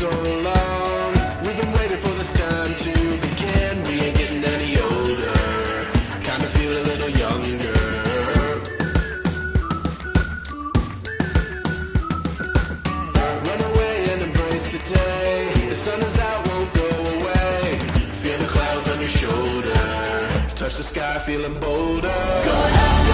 so long. We've been waiting for this time to begin. We ain't getting any older. I kinda feel a little younger. Run away and embrace the day. The sun is out, won't go away. Feel the clouds on your shoulder. Touch the sky, feeling bolder. Going up.